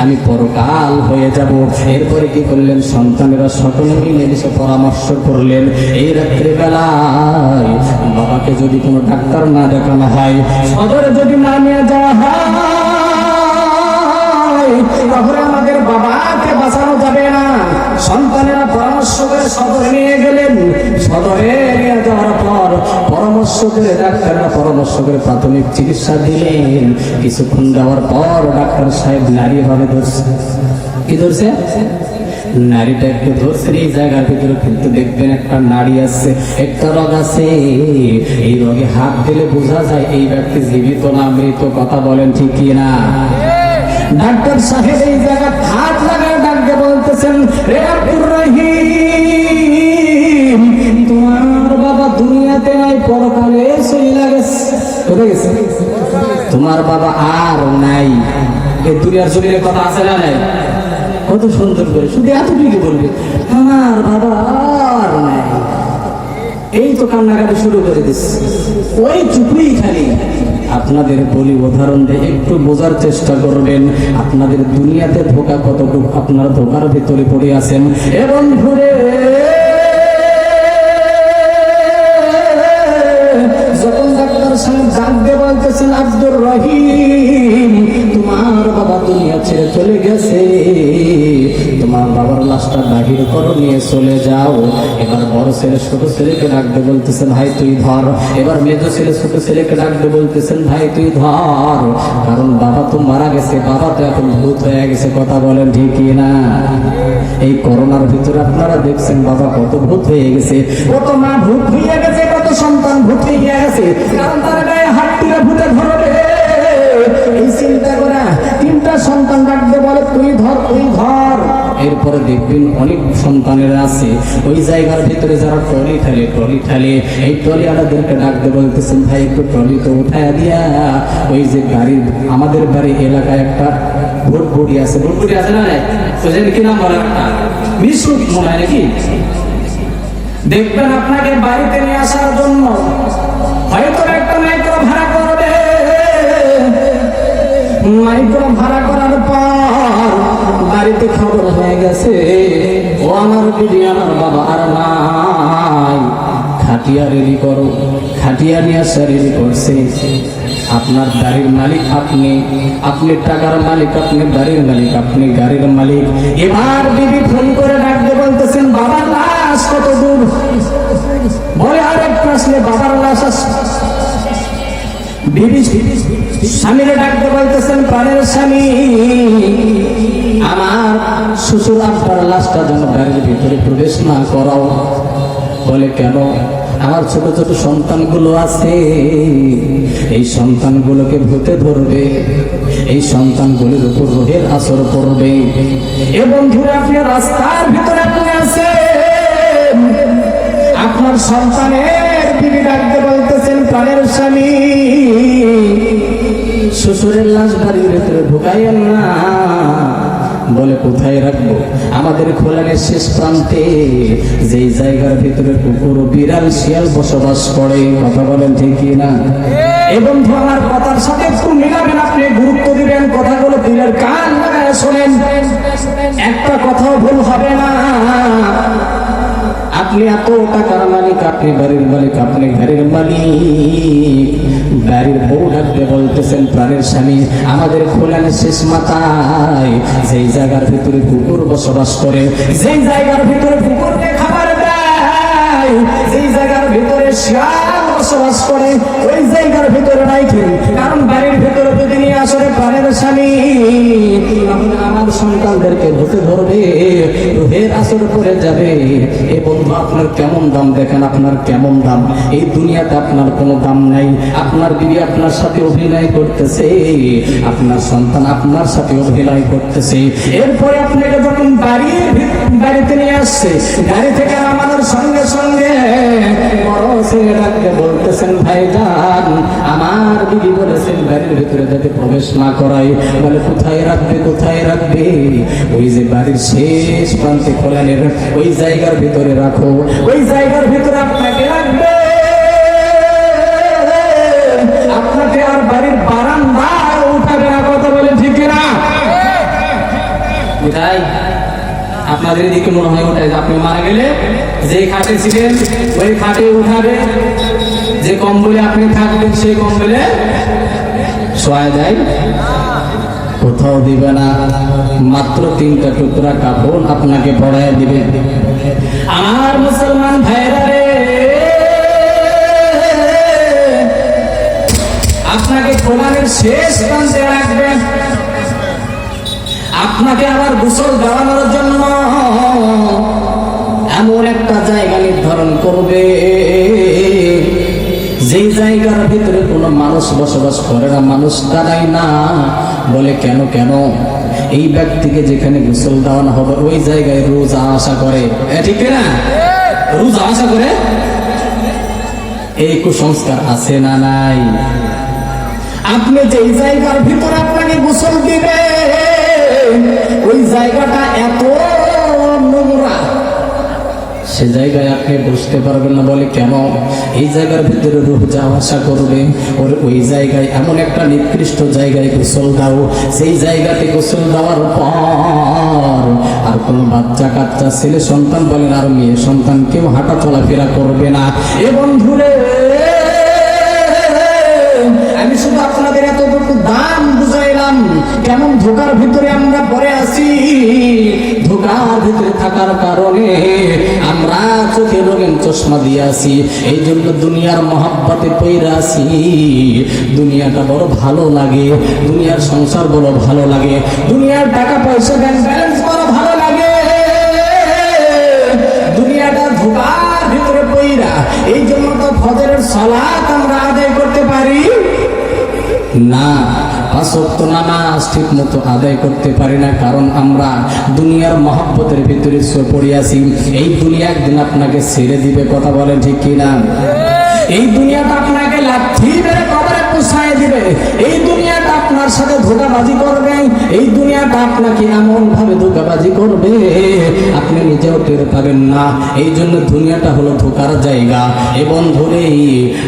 আমি পরকাল হয়ে যাব। এরপরে কি করলেন? সন্তানেরা সকলে মিলে এসে পরামর্শ করলেন, এই রাত্রিবেলায় বাবাকে যদি কোনো ডাক্তার না দেখানো হয়, সদরে যদি না নিয়ে যাওয়া হয়, তাহলে আমাদের বাবাকে বাঁচানো যাবে না। সন্তানেরা পরামর্শ করে সদরে নিয়ে গেলেন। সদরে নিয়ে যাওয়ার পর পরামর্শ করে ডাক্তাররা পরামর্শ করে প্রাথমিক চিকিৎসা দিলেন। কিছুক্ষণ যাওয়ার পর ডাক্তার সাহেব নারী ভাবে ধরছে। কি ধরছে? নারীটা একটু ধরছে। এই জায়গার ভিতরে কিন্তু দেখবেন একটা নাড়ি আছে, একটা রোগ আছে। এই রোগে হাত দিলে বোঝা যায় এই ব্যক্তি জীবিত না মৃত। কথা বলেন ঠিক কি না? ডাক্তার সাহেব এই জায়গা হাত লাগায় ডাক্তার বলতেছেন, রে আব্দুর রহিম, তোমার বাবা দুনিয়াতে নাই, পরকালে চলে গেছে। কোথায় গেছে? তোমার বাবা আর নাই। এই দুনিয়ার জমিনে কথা আছে না নাই? কত সুন্দর করে শুধু এতটুকু বলবে, আমার বাবা আর নাই। এই তো কান্নাকাটি শুরু করে দিচ্ছে। ওই চুপুই খালি আপনাদের বলি উদাহরণ দিয়ে একটু বোঝার চেষ্টা করবেন আপনাদের দুনিয়াতে ধোঁকা কতটুকু, আপনারা ধোঁকার ভিতরে পড়ে আছেন। এবং ঘুরে যখন ডাক্তার সাহেব ডাক দিয়ে বলতেছেন, আব্দুর রহিম, তোমার বাবা দুনিয়া ছেড়ে চলে গেছে, তোমার বাবার লাশটা বাহির করো, নিয়ে চলে যাও। এবার বড় ছেলে ছোট ছেলেকে ডাকতে বলতেছেন, ভাই তুই ধর। এবার মেজো ছেলে ছোট ছেলেকে ডাকতে বলতেছেন, ভাই তুই ধর। কারণ বাবা তো মারা গেছে, বাবা তো এখন ভূত হয়ে গেছে। কথা বলেন ঠিক না? এই করোনার ভিতরে আপনারা দেখছেন বাবা কত ভূত হয়ে গেছে, কত মা ভূত হয়ে গেছে, কত সন্তান ভূত হয়ে গেছে। কারণ তার গায়ে হাত তুলে ভূতে ধরবে। এই চিন্তা করা তিনটা সন্তান ডাকতে বলে, তুই ধর, তুই ধর। এরপরে দেখবেন অনেক সন্তানেরা আছে ওই জায়গার ভিতরে যারা ট্রলি ঠেলে এই ট্রলিওয়ালাদেরকে ডাকতে বলতেছেন, ভাই একটু ট্রলি তো উঠায় দিয়া ওই যে গাড়ির, আমাদের বাড়ি এলাকায় একটা ভোটবুড়ি আছে। ভোটবুড়ি আছে না? কি নাম বলে? মিশুক মনে হয় নাকি? দেখবেন আপনাকে বাড়িতে নিয়ে আসার জন্য হয়তো একটা মাইক্রো ভাড়া করবে। মাইক্রো ভাড়া করার পর বাড়িতে খবর হয়ে গেছে, ও আমার দিদি, আমার বাবা আর নাই, খাটিয়া রেডি করো। খাটিয়া নিয়ে আসা রেডি করছে। আপনার বাড়ির মালিক আপনি, আপনি টাকার মালিক, আপনি বাড়ির মালিক, আপনি গাড়ির মালিক। এবার দিদি ফোন করে ডাকতে বলতেছেন, বাবার লাশ কত দূর? বলে আর একটু আসলে বাবার লাশ আসে। বিবি স্বামীরে ডাকতে বলতেছেন, প্রাণের স্বামী, আমার শ্বশুর আব্বার লাশটা যেন বাড়ির ভিতরে প্রবেশ না করাও। বলে কেন? আমার ছোট ছোট সন্তানগুলো আছে, এই সন্তানগুলোকে ভূতে ধরবে, এই সন্তানগুলোর উপর রোহের আসর পড়বে। এবং ধরে আপনি রাস্তার ভিতরে আপনি আছেন, আপনার সন্তানের বিবি ডাকতে বলতেছেন, প্রাণের স্বামী, শ্বশুরের লাশ বাড়ির ভেতরে ঢুকাইয়েন না। বলে কোথায় রাখবো? আমাদের খোলানের শেষ প্রান্তে, যেই জায়গার ভিতরে কুকুর, বিড়াল, শিয়াল বসবাস করে। কথা বলেন ঠিক না? এবং আমার কথার সাথে একটু মিলাবেন, আপনি গুরুত্ব দিবেন, কথাগুলো দিলের কান লাগায় শোনেন, একটা কথাও ভুল হবে না। আপনি এত টাকার মালিক, আপনি বাড়ির মালিক, আপনি গাড়ির মালিক। বাড়ির বউ ডাকতে বলতেছেন, প্রাণের স্বামী, আমাদের খোলানের শেষ মাথায় যেই জায়গার ভিতরে কুকুর বসবাস করে, যেই জায়গার ভিতরে কুকুরকে খাবার দেয়, যেই জায়গার ভিতরে শিয়াল বসবাস করে, ওই জায়গার ভিতরে নাই খেয়ে। কারণ বাড়ির ভিতরে যদি নিয়ে আসলে প্রাণের স্বামী, আমার সন্তানদেরকে ধরতে ধরবে, রোহের আসর পড়ে যাবে। এ বন্ধু, আপনার কেমন দাম দেখেন, আপনার কেমন দাম? এই দুনিয়াতে আপনার কোনো দাম নাই। আপনার বিবি আপনার সাথে অভিনয় করতেছে, আপনার সন্তান আপনার সাথে অভিনয় করতেছে। এরপরে আপনাকে যখন বাড়িতে নিয়ে আসছে, গাড়ি থেকে নামানোর সঙ্গে সঙ্গে বড় ছেলে ডাকতে বলতেছেন, ভাইজান, আমার বিবি বলেছেন বাড়ির ভিতরে যাতে প্রবেশ না করাই। বলে কোথায় রাখবে, কোথায় রাখবে? ওই যে বাড়ির শেষ প্রান্তে খোলানের ওই জায়গার ভিতরে রাখো, ওই জায়গার ভিতরে আপনাকে রাখবে। আপনাকে আর বাড়ির বারান্দায় উঠাবে না। কথা বলে ঠিক না? কোথায়? আপনাদের এদিকে মনে হয় ওটাই, আপনি মারা গেলে যে খাটে ছিলেন ওই খাটে উঠাবে, যে কম্বলে আপনি থাকবেন সেই কম্বলে শোয়া যায়, কোথাও দিবে না। মাত্র 3টা টুকরা কাপড় আপনাকে পরায় দিবে। আমার মুসলমান ভাইরা রে, আপনাকে কোরআনের শেষ প্রান্তে রাখবেন, আপনাকে আবার গোসল দেওয়ানোর জন্য এমন একটা জায়গা নির্ধারণ করবে যেই জায়গার ভিতরে কোনো মানুষ বসবাস করে না, মানুষ দাঁড়ায় না। বলে কেন? কেন? এই ব্যক্তিকে যেখানে গোসল দেওয়ানো হবে ওই জায়গায় রোজ আশা করে, ঠিক না? রোজ আশা করে। এই কুসংস্কার আছে না নাই? আপনি যেই জায়গার ভিতরে আপনাকে গোসল দিবে ওই জায়গাটা এত নোংরা, সে জায়গায় আপনি বসতে পারবেন না। বলে কেন? এই জায়গার ভিতরে রূহ যাওয়া আসা করবে, ওই জায়গায় এমন একটা নিকৃষ্ট জায়গায় গোসল দাও, সেই জায়গাতে গোসল দেওয়ার পর আর কোন বাচ্চা কাচ্চা ছেলে সন্তান বলেন আর মেয়ে সন্তান কেউ হাঁটা চলাফেরা করবে না। এ বন্ধুরে, আমি শুধু আপনাদের এতটুকু দাম বুঝাইলাম কেমন ধোকার ভিতরে আমরা পড়ে আছি। ধোকার ভিতরে থাকার কারণে আমরা চোখে রঙিন চশমা দিয়ে আছি, এই জন্য দুনিয়ার মহাব্বতে পইরা আছি। দুনিয়াটা বড় ভালো লাগে, দুনিয়ার সংসার বড় ভালো লাগে, দুনিয়ার টাকা পয়সা ব্যাংক ব্যালেন্স বড় ভালো লাগে। দুনিয়াটা ধোকার ভিতরে পইরা, এই জন্য তো ফজরের সালাত আমরা আদায় করতে পারি না, 5 ওয়াক্ত নামাজ ঠিক মতো আদায় করতে পারি না, কারণ আমরা দুনিয়ার মহব্বতের ভিতরে পড়ে আছি। এই দুনিয়া একদিন আপনাকে ছেড়ে দিবে, কথা বলেন ঠিক কিনা? এই দুনিয়াটা আপনাকে লাথি মেরে কবরে পৌঁছায় দিবে, এই দুনিয়াটা আপনার সাথে ধোঁকাবাজি করবে, এই দুনিয়াটা আপনাকে এমন ভাবে ধোঁকাবাজি করবে আপনি নিজেও টের পাবেন না। এই জন্য দুনিয়াটা হলো ধোঁকার জায়গা। এবং ধরে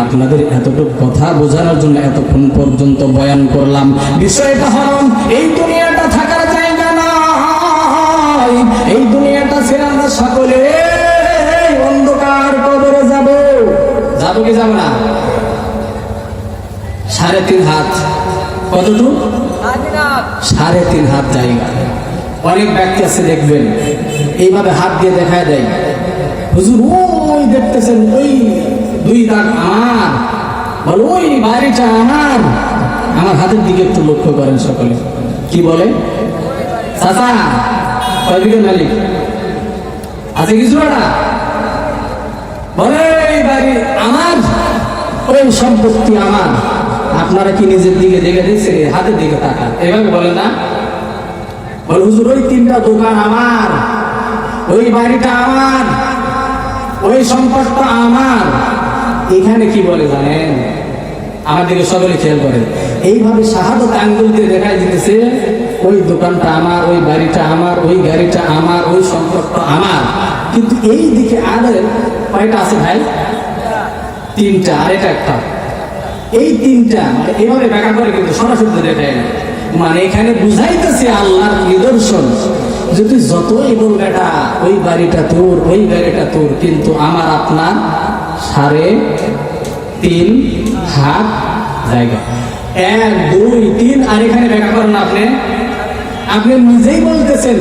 আপনাদের এতটুকু কথা বোঝানোর জন্য এতক্ষণ পর্যন্ত বয়ান করলাম। বিষয়টা হলো এই দুনিয়াটা থাকার জায়গা নয়, এই দুনিয়াটা ছেড়ে আমরা সকলে অন্ধকার কবরে যাব। যাবো কি যাব না? 3.5 হাত, কতটুকু? 3.5 হাত জায়গা। অনেক ব্যক্তি আছে দেখবেন এইভাবে হাত দিয়ে দেখায় দেয়, হুজুর ওই দেখতেছেন ওই 2 দাগ আমার, বল ওই বাড়িটা আমার। আমার হাতের দিকে একটু লক্ষ্য করেন সকলে। কি বলে? চাচা কয় বিঘের মালিক আছে কিছু না? বলে এই বাড়ি আমার, ওই সম্পত্তি আমার। আপনারা কি নিজের দিকে দেখে দিচ্ছে? হাতের দিকে তাকান, এভাবে বলে না? বলে হুজুর ওই 3টা দোকান আমার, ওই বাড়িটা আমার, ওই সম্পদটা আমার। এখানে কি বলে জানেন? আমার দিকে সকলে খেয়াল করেন, এইভাবে শাহাদত আঙ্গুল দিয়ে দেখাই দিতেছে ওই দোকানটা আমার, ওই বাড়িটা আমার, ওই গাড়িটা আমার, ওই সম্পদটা আমার। কিন্তু এই দিকে আরের কয়টা আছে ভাই? 3টা, আর এটা একটা। এই 3টা মানে এভাবে ব্যাখ্যা করে কিন্তু সরাসরি দেখায় না। মানে এখানে বুঝাইতেছে আল্লাহর নিদর্শন, যদি যতই বল বেটা ওই বাড়িটা তোর, ওই গাড়িটা তোর, কিন্তু আমার আপনার 3.5 হাত জায়গা। 1, 2, 3। আর এখানে ব্যাখ্যা করেন আপনি, আপনি নিজেই বলতেছেন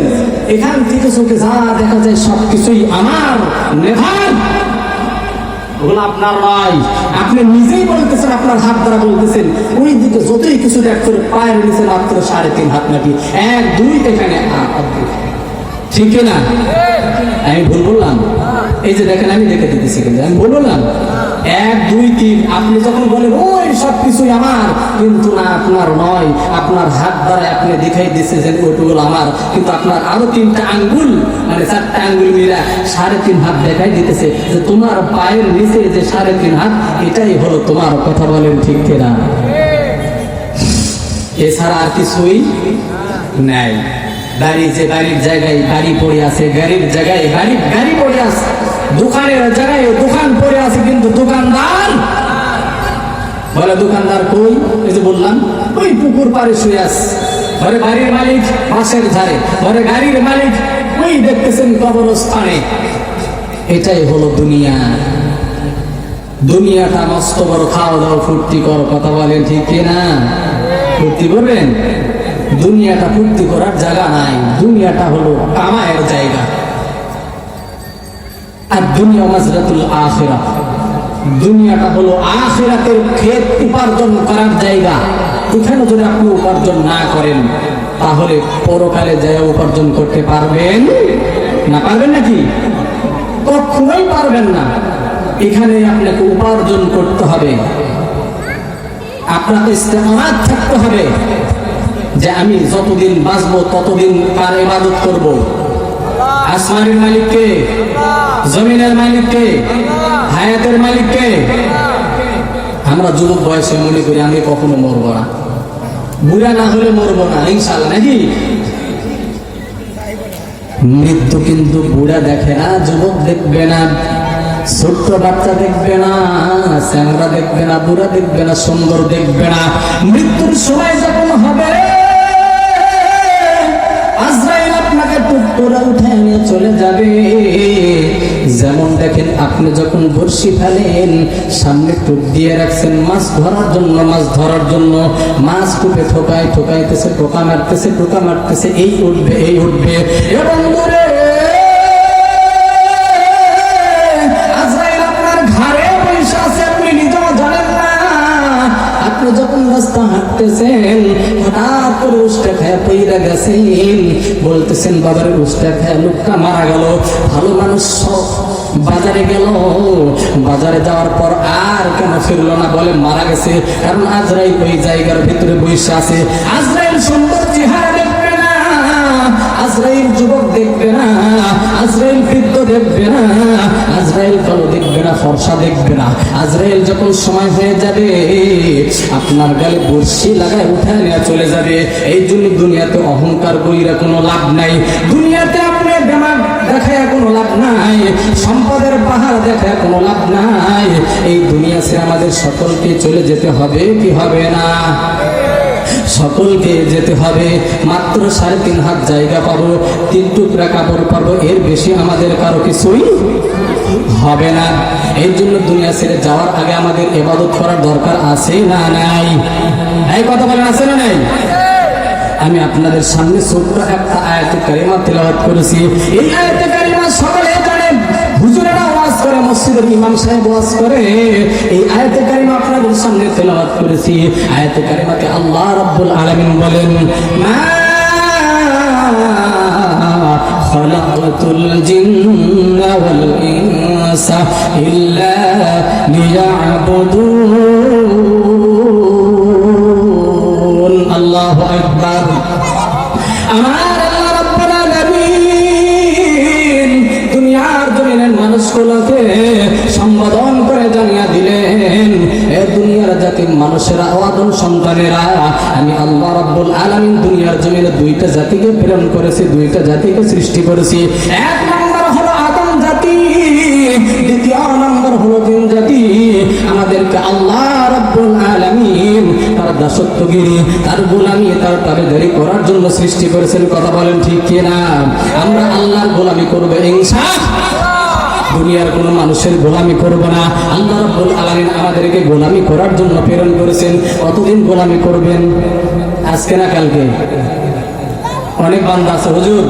এখান থেকে চোখে যা দেখা যায় সবকিছুই আমার, নেভার ওগুলো আপনার নয়। আপনি নিজেই বলতেছেন, আপনার হাত দ্বারা বলতেছেন ওই দিকে যতই কিছু দেখছেন পায়ের নিচে মাত্র 3.5 হাত নাকি 1, 2 এখানে ঠিক না? আমি ভুল বললাম? এই যে দেখেন আমি দেখে দিতেছি, কিন্তু আমি ভুল বললাম? 1, 2, 3। আপনি যখন বলেন ওই সবকিছুই আমার, কিন্তু না, আপনার নয়। আপনার হাত দ্বারা আপনি দেখাই দিচ্ছেন ওইটুকু আমার, কিন্তু আপনার আরো 3টা আঙ্গুল মানে 4টা আঙ্গুল মিলা 3.5 হাত দেখাই দিতেছে যে তোমার পায়ের নিচে যে 3.5 হাত এটাই হলো তোমার। কথা বলেন ঠিক কিনা? এছাড়া আর কিছুই নাই। বাড়ি যে বাড়ির জায়গায় বাড়ি পড়ে আছে, গাড়ির জায়গায় গাড়ি পড়ে আছে, দোকানের জায়গায় দোকান পড়ে আছে, কিন্তু দোকানদার বলে দোকানদার কই? এই যে বললাম ওই পুকুর পাড়ে শুয়ে আছে, ঘরে বাড়ির মালিক বাসের ধারে, ঘরে গাড়ির মালিক ওই দেখতেছেন কবরস্থানে। এটাই হলো দুনিয়া। দুনিয়াটা মস্ত বড়, খাওয়া দাওয়া ফুর্তি করো, কথা বলেন ঠিক কিনা? ফুর্তি করবেন? দুনিয়াটা ফুর্তি করার জায়গা নাই, দুনিয়াটা হলো কামায়ের জায়গা। আর দুনিয়া মাজরাতুল আখিরাহ, দুনিয়াটা হলো আখিরাতের ক্ষেত, উপার্জন করার জায়গা। এখানে যদি আপনি উপার্জন না করেন তাহলে পরকালে যায় উপার্জন করতে পারবেন না? পারবেন নাকি? কখনোই পারবেন না। এখানে আপনাকে উপার্জন করতে হবে, আপনাকে ইস্তেকামাত থাকতে হবে যে আমি যতদিন বাঁচবো ততদিন তার ইবাদত করব। আসমানের মালিককে, জমিনের মালিককে, হায়াতের মালিককে। আমরা যুবক বয়সে মনে করি আমি কখনো মরবো না, বুড়া না হলে মরবো না ইনশাআল্লাহ, নাকি? মৃত্যু কিন্তু বুড়া দেখে না, যুবক দেখবে না, ছোট্ট বাচ্চা দেখবে না, চ্যাংড়া দেখবে না, বুড়া দেখবে না, সুন্দর দেখবে না। মৃত্যুর সময় যখন হবে আজরাইল আপনাকে টুক করে উঠে নিয়ে চলে যাবে। যেমন দেখেন আপনি যখন বড়শি ফেলেন, সামনে টুক দিয়ে রাখছেন মাছ ধরার জন্য, মাছ ধরার জন্য মাছ কূপে ঠোকাইতেছে, টোকা মারতেছে, এই উঠবে এই উঠবে, এবং দূরে আজরাইল আপনার ঘাড়ে বসে আছে, আপনি নিজেও জানেন না। আপনি যখন রাস্তা হাঁটতেছেন হঠাৎ করে উষ্টা খায়া পইরা গেছেন, বলতেছেন বাবার উষ্টা খায়া লোকটা মারা গেল। ভালো মানুষ বাজারে গেল, বাজারে যাওয়ার পর আর কেন ফিরলো না? বলে মারা গেছে, কারণ আজরাইল ওই জায়গার ভিতরে বসে আছে। আজরাইল সুন্দর চেহারা দেখবে না, আজরাইল যুবক দেখবে না, আজরাইল বৃদ্ধ দেখবে না, আজরাইল কালো দেখবে না, ফর্সা দেখবে না। আজরাইল যখন সময় হয়ে যাবে আপনার গালে বর্ষি লাগায় উঠায় নিয়ে চলে যাবে। এই জন্য দুনিয়াতে অহংকার কইরা কোনো লাভ নাই, দুনিয়াতে আপনি বেমাগ দেখায় কোনো লাভ নাই, সম্পদের পাহাড় দেখায় কোনো লাভ নাই। এই দুনিয়া ছেড়ে আমাদের সকলকে চলে যেতে হবে কি হবে না? সকলকে যেতে হবে। মাত্র 3.5 হাত জায়গা পাবো, 3 টুকরা কাপড় পাবো, এর বেশি আমাদের কারো কিছুই হবে না। এই জন্য দুনিয়া ছেড়ে যাওয়ার আগে আমাদের ইবাদত করার দরকার আছে না নাই? এই কথা বলেন, আছে না নাই? আমি আপনাদের সামনে ছোট্ট একটা আয়াতে কারিমা তেলাওয়াত করেছি। এই আয়াতে কারিমা সকলে জানেন, হুজুরেরা ওয়াজ করে, মসজিদের ইমাম সাহেব ওয়াজ করে। এই আয়াতে কারিমা আপনাদের সামনে তেলাওয়াত করেছি। আয়াতে কারিমাতে আল্লাহ রাব্বুল আলামিন বলেন, মা খালাকতুল জিন্না ওয়াল ইনসা ইল্লা লিয়াবুদুন। আল্লাহু আকবার। আমার আল্লাহ রাব্বুল আলামিন দুনিয়ার জমিনের মানুষগুলোকে সম্বোধন করে জানিয়ে দিলেন, এ দুনিয়ার জাতির মানুষেরা, আদম সন্তানেরা, আমি আল্লাহ রাব্বুল আলামিন দুনিয়ার জমিনে 2টা জাতিকে প্রেরণ করেছি, 2টা জাতিকে সৃষ্টি করেছি। 1 নম্বর হলো আদম জাতি, 2 নম্বর হলো জিন জাতি। আমাদেরকে আল্লাহ রাব্বুল আলামিন তার দাসত্বগিরি, তার গোলামি, তার তাবেদারি করার জন্য সৃষ্টি করেছেন। কথা বলেন ঠিক কিনা? আমরা আল্লাহর গোলামি করব ইনশাআল্লাহ, দুনিয়ার কোন মানুষের গোলামি করব না। আল্লাহ রাব্বুল আলামিন আমাদেরকে গোলামি করার জন্য প্রেরণ করেছেন। কতদিন গোলামি করবেন? আজকে না কালকে? অনেক বান্দা আছে, হুজুর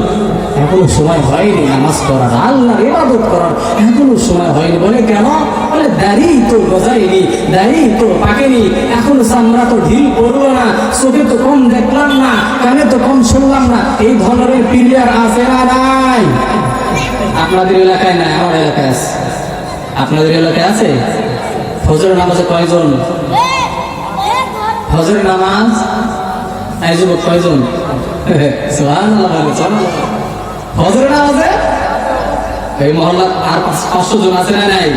এখনো সময় হয়নি নামাজ পড়ার, আল্লাহর ইবাদত করার এখনো সময় হয়নি। বলে কেন? বলে দাড়ি তো গজায়নি, দাড়ি তো পাকেনি, এখনো চামড়া তো ঢিল পড়লো না, চোখে তো কম দেখলাম না, কানে তো কম শুনলাম না। এই ধরনের প্লেয়ার আছে না নাই? আপনাদের এলাকায় নাই, আমার এলাকায় আছে। আপনাদের এলাকায় আছে? ফজরের নামাজে কয়জন? ফজরের নামাজ এই যুবক কয়জন? সুবহানাল্লাহ, সুবহানাল্লাহ। ফজরের নামাজে এই মহল্লা আর 500 জন আছে না নাই?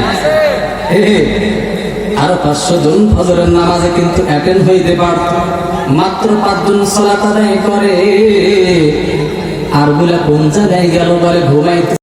আরো 500 জন ফজরের নামাজে কিন্তু অ্যাটেন্ড হইতে পারত। মাত্র 5 জন সালাত আদায় করে, আর গুলা কোন জায়গায় গেল? বলে ঘুমাইতে।